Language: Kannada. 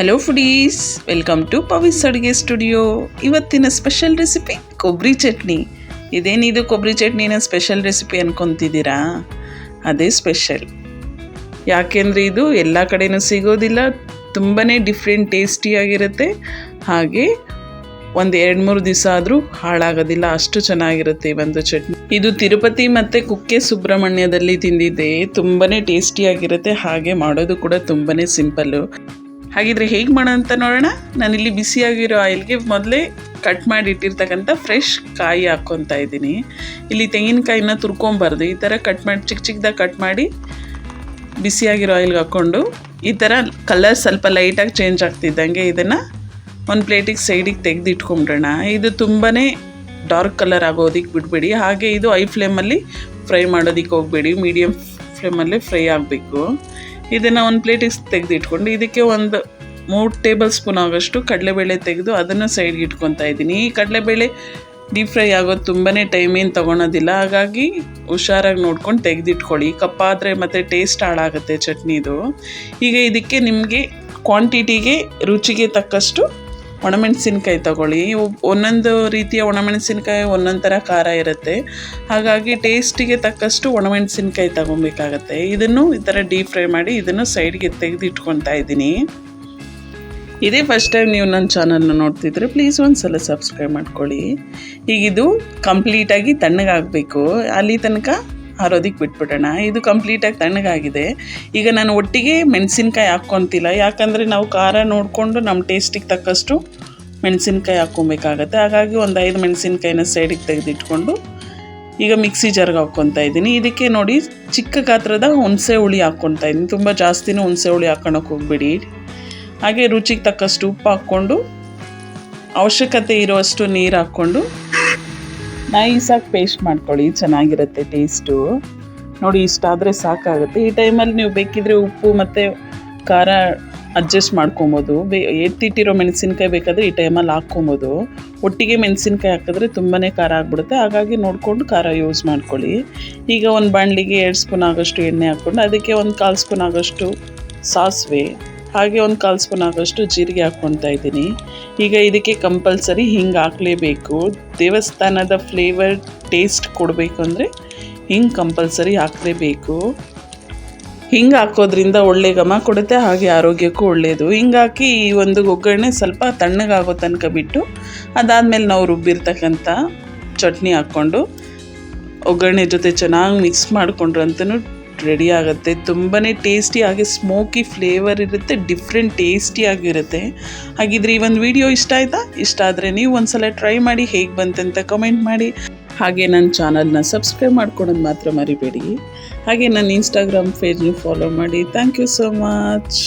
ಹಲೋ ಫುಡೀಸ್, ವೆಲ್ಕಮ್ ಟು ಪವಿಸ್ ಅಡುಗೆ ಸ್ಟುಡಿಯೋ. ಇವತ್ತಿನ ಸ್ಪೆಷಲ್ ರೆಸಿಪಿ ಕೊಬ್ಬರಿ ಚಟ್ನಿ. ಇದೇನಿದು ಕೊಬ್ಬರಿ ಚಟ್ನಿನ ಸ್ಪೆಷಲ್ ರೆಸಿಪಿ ಅನ್ಕೊತಿದ್ದೀರಾ? ಅದೇ ಸ್ಪೆಷಲ್. ಯಾಕೆಂದರೆ ಇದು ಎಲ್ಲ ಕಡೆನೂ ಸಿಗೋದಿಲ್ಲ. ತುಂಬಾ ಡಿಫ್ರೆಂಟ್ ಟೇಸ್ಟಿಯಾಗಿರುತ್ತೆ. ಹಾಗೆ ಒಂದು 2-3 ದಿವಸ ಆದರೂ ಹಾಳಾಗೋದಿಲ್ಲ, ಅಷ್ಟು ಚೆನ್ನಾಗಿರುತ್ತೆ ಒಂದು ಚಟ್ನಿ. ಇದು ತಿರುಪತಿ ಮತ್ತು ಕುಕ್ಕೆ ಸುಬ್ರಹ್ಮಣ್ಯದಲ್ಲಿ ತಿಂದಿದ್ದೆ. ತುಂಬಾ ಟೇಸ್ಟಿಯಾಗಿರುತ್ತೆ. ಹಾಗೆ ಮಾಡೋದು ಕೂಡ ತುಂಬಾ ಸಿಂಪಲ್ಲು. ಹಾಗಿದ್ರೆ ಹೇಗೆ ಮಾಡೋ ಅಂತ ನೋಡೋಣ. ನಾನಿಲ್ಲಿ ಬಿಸಿಯಾಗಿರೋ ಆಯಿಲ್ಗೆ ಮೊದಲೇ ಕಟ್ ಮಾಡಿ ಇಟ್ಟಿರ್ತಕ್ಕಂಥ ಫ್ರೆಶ್ ಕಾಯಿ ಹಾಕ್ಕೊತಾ ಇದ್ದೀನಿ. ಇಲ್ಲಿ ತೆಂಗಿನಕಾಯಿನ ತುರ್ಕೊಂಬಾರ್ದು, ಈ ಥರ ಕಟ್ ಮಾಡಿ ಚಿಕ್ಕ ಚಿಕ್ಕದಾಗಿ ಕಟ್ ಮಾಡಿ ಬಿಸಿಯಾಗಿರೋ ಆಯಿಲ್ಗೆ ಹಾಕ್ಕೊಂಡು ಈ ಥರ ಕಲರ್ ಸ್ವಲ್ಪ ಲೈಟಾಗಿ ಚೇಂಜ್ ಆಗ್ತಿದ್ದಂಗೆ ಇದನ್ನು ಒಂದು ಪ್ಲೇಟಿಗೆ ಸೈಡಿಗೆ ತೆಗೆದು ಇಟ್ಕೊಂಬಿಡೋಣ. ಇದು ತುಂಬಾ ಡಾರ್ಕ್ ಕಲರ್ ಆಗೋದಕ್ಕೆ ಬಿಡಬೇಡಿ. ಹಾಗೆ ಇದು ಐ ಫ್ಲೇಮಲ್ಲಿ ಫ್ರೈ ಮಾಡೋದಕ್ಕೆ ಹೋಗಬೇಡಿ, ಮೀಡಿಯಮ್ ಫ್ಲೇಮಲ್ಲೇ ಫ್ರೈ ಆಗಬೇಕು. ಇದನ್ನು ಒಂದು ಪ್ಲೇಟಿಗೆ ತೆಗೆದು ಇಟ್ಕೊಂಡು ಇದಕ್ಕೆ ಒಂದು 3 ಟೇಬಲ್ ಸ್ಪೂನ್ ಆಗೋಷ್ಟು ಕಡಲೆಬೇಳೆ ತೆಗೆದು ಅದನ್ನು ಸೈಡ್ಗೆ ಇಟ್ಕೊತಾ ಇದ್ದೀನಿ. ಈ ಕಡಲೆಬೇಳೆ ಡೀಪ್ ಫ್ರೈ ಆಗೋದು ತುಂಬಾ ಟೈಮ್ ಏನು ತೊಗೊಳೋದಿಲ್ಲ. ಹಾಗಾಗಿ ಹುಷಾರಾಗಿ ನೋಡ್ಕೊಂಡು ತೆಗೆದಿಟ್ಕೊಳ್ಳಿ. ಕಪ್ಪಾದರೆ ಮತ್ತು ಟೇಸ್ಟ್ ಹಾಳಾಗುತ್ತೆ ಚಟ್ನಿದು. ಈಗ ಇದಕ್ಕೆ ನಿಮಗೆ ಕ್ವಾಂಟಿಟಿಗೆ ರುಚಿಗೆ ತಕ್ಕಷ್ಟು ಒಣಮೆಣಸಿನ್ಕಾಯಿ ತಗೊಳ್ಳಿ. ಒಂದೊಂದು ರೀತಿಯ ಒಣಮೆಣಸಿನ್ಕಾಯಿ ಒಂದೊಂದು ಥರ ಖಾರ ಇರುತ್ತೆ. ಹಾಗಾಗಿ ಟೇಸ್ಟಿಗೆ ತಕ್ಕಷ್ಟು ಒಣಮೆಣಸಿನ್ಕಾಯಿ ತಗೊಬೇಕಾಗತ್ತೆ. ಇದನ್ನು ಈ ಥರ ಡೀಪ್ ಫ್ರೈ ಮಾಡಿ ಇದನ್ನು ಸೈಡ್ಗೆ ತೆಗೆದು ಇಟ್ಕೊತಾ ಇದ್ದೀನಿ. ಇದೇ ಫಸ್ಟ್ ಟೈಮ್ ನೀವು ನನ್ನ ಚಾನಲ್ನ ನೋಡ್ತಿದ್ರೆ ಪ್ಲೀಸ್ ಒಂದು ಸಲ ಸಬ್ಸ್ಕ್ರೈಬ್ ಮಾಡ್ಕೊಳ್ಳಿ. ಈಗ ಇದು ಕಂಪ್ಲೀಟಾಗಿ ತಣ್ಣಗಾಗಬೇಕು. ಅಲ್ಲಿ ತನಕ ಆರೋದಕ್ಕೆ ಬಿಟ್ಬಿಡೋಣ. ಇದು ಕಂಪ್ಲೀಟಾಗಿ ತಣ್ಣಗಾಗಿದೆ. ಈಗ ನಾನು ಒಟ್ಟಿಗೆ ಮೆಣಸಿನ್ಕಾಯಿ ಹಾಕ್ಕೊತಿಲ್ಲ, ಯಾಕಂದರೆ ನಾವು ಖಾರ ನೋಡಿಕೊಂಡು ನಮ್ಮ ಟೇಸ್ಟಿಗೆ ತಕ್ಕಷ್ಟು ಮೆಣಸಿನ್ಕಾಯಿ ಹಾಕ್ಕೊಬೇಕಾಗತ್ತೆ. ಹಾಗಾಗಿ ಒಂದು 5 ಮೆಣಸಿನ್ಕಾಯಿನ ಸೈಡಿಗೆ ತೆಗೆದಿಟ್ಕೊಂಡು ಈಗ ಮಿಕ್ಸಿ ಜಾರ್ಗೆ ಹಾಕ್ಕೊತಾ ಇದ್ದೀನಿ. ಇದಕ್ಕೆ ನೋಡಿ ಚಿಕ್ಕ ಗಾತ್ರದ ಹುಣಸೆ ಹುಳಿ ಹಾಕ್ಕೊತಾ ಇದ್ದೀನಿ. ತುಂಬ ಜಾಸ್ತಿನೂ ಹುಣಸೆ ಹುಳಿ ಹಾಕ್ಕೊಳಕ್ಕೆ ಹೋಗ್ಬೇಡಿ. ಹಾಗೆ ರುಚಿಗೆ ತಕ್ಕಷ್ಟು ಉಪ್ಪು ಹಾಕ್ಕೊಂಡು ಅವಶ್ಯಕತೆ ಇರುವಷ್ಟು ನೀರು ಹಾಕ್ಕೊಂಡು ನೈಸಾಗಿ ಪೇಸ್ಟ್ ಮಾಡ್ಕೊಳ್ಳಿ. ಚೆನ್ನಾಗಿರುತ್ತೆ ಟೇಸ್ಟು. ನೋಡಿ ಇಷ್ಟಾದರೆ ಸಾಕಾಗುತ್ತೆ. ಈ ಟೈಮಲ್ಲಿ ನೀವು ಬೇಕಿದ್ರೆ ಉಪ್ಪು ಮತ್ತು ಖಾರ ಅಡ್ಜಸ್ಟ್ ಮಾಡ್ಕೊಬೋದು. ಎತ್ತಿಟ್ಟಿರೋ ಮೆಣಸಿನ್ಕಾಯಿ ಬೇಕಾದರೆ ಈ ಟೈಮಲ್ಲಿ ಹಾಕ್ಕೊಬೋದು. ಒಟ್ಟಿಗೆ ಮೆಣಸಿನ್ಕಾಯಿ ಹಾಕಿದ್ರೆ ತುಂಬಾ ಖಾರ ಆಗಿಬಿಡುತ್ತೆ. ಹಾಗಾಗಿ ನೋಡಿಕೊಂಡು ಖಾರ ಯೂಸ್ ಮಾಡ್ಕೊಳ್ಳಿ. ಈಗ ಒಂದು ಬಾಣಲಿಗೆ 2 ಸ್ಪೂನ್ ಆಗೋಷ್ಟು ಎಣ್ಣೆ ಹಾಕ್ಕೊಂಡು ಅದಕ್ಕೆ ಒಂದು 1/4 ಸ್ಪೂನ್ ಆಗೋಷ್ಟು ಸಾಸಿವೆ, ಹಾಗೆ ಒಂದು 1/4 ಸ್ಪೂನ್ ಆಗೋಷ್ಟು ಜೀರಿಗೆ ಹಾಕ್ಕೊತಾ ಇದ್ದೀನಿ. ಈಗ ಇದಕ್ಕೆ ಕಂಪಲ್ಸರಿ ಹಿಂಗೆ ಹಾಕಲೇಬೇಕು. ದೇವಸ್ಥಾನದ ಫ್ಲೇವರ್ ಟೇಸ್ಟ್ ಕೊಡಬೇಕು ಅಂದರೆ ಹಿಂಗೆ ಕಂಪಲ್ಸರಿ ಹಾಕಲೇಬೇಕು. ಹಿಂಗೆ ಹಾಕೋದ್ರಿಂದ ಒಳ್ಳೆ ಘಮ ಕೊಡುತ್ತೆ, ಹಾಗೆ ಆರೋಗ್ಯಕ್ಕೂ ಒಳ್ಳೆಯದು. ಹಿಂಗೆ ಹಾಕಿ ಈ ಒಂದು ಒಗ್ಗರಣೆ ಸ್ವಲ್ಪ ತಣ್ಣಗಾಗೋ ತನಕ ಬಿಟ್ಟು ಅದಾದಮೇಲೆ ನಾವು ರುಬ್ಬಿರ್ತಕ್ಕಂಥ ಚಟ್ನಿ ಹಾಕ್ಕೊಂಡು ಒಗ್ಗರಣೆ ಜೊತೆ ಚೆನ್ನಾಗಿ ಮಿಕ್ಸ್ ಮಾಡಿಕೊಂಡ್ರು ಅಂತಲೂ ರೆಡಿ ಆಗುತ್ತೆ. ತುಂಬಾ ಟೇಸ್ಟಿ ಹಾಗೆ ಸ್ಮೋಕಿ ಫ್ಲೇವರ್ ಇರುತ್ತೆ, ಡಿಫ್ರೆಂಟ್ ಟೇಸ್ಟಿಯಾಗಿರುತ್ತೆ. ಹಾಗಿದ್ರೆ ಈ ಒಂದು ವಿಡಿಯೋ ಇಷ್ಟ ಆಯಿತಾ? ಇಷ್ಟ ಆದರೆ ನೀವು ಒಂದ್ಸಲ ಟ್ರೈ ಮಾಡಿ, ಹೇಗೆ ಬಂತಂತ ಕಮೆಂಟ್ ಮಾಡಿ. ಹಾಗೆ ನನ್ನ ಚಾನಲ್ನ ಸಬ್ಸ್ಕ್ರೈಬ್ ಮಾಡ್ಕೊಳೋದು ಮಾತ್ರ ಮರಿಬೇಡಿ. ಹಾಗೆ ನನ್ನ ಇನ್ಸ್ಟಾಗ್ರಾಮ್ ಪೇಜ್ನು ಫಾಲೋ ಮಾಡಿ. Thank you so much.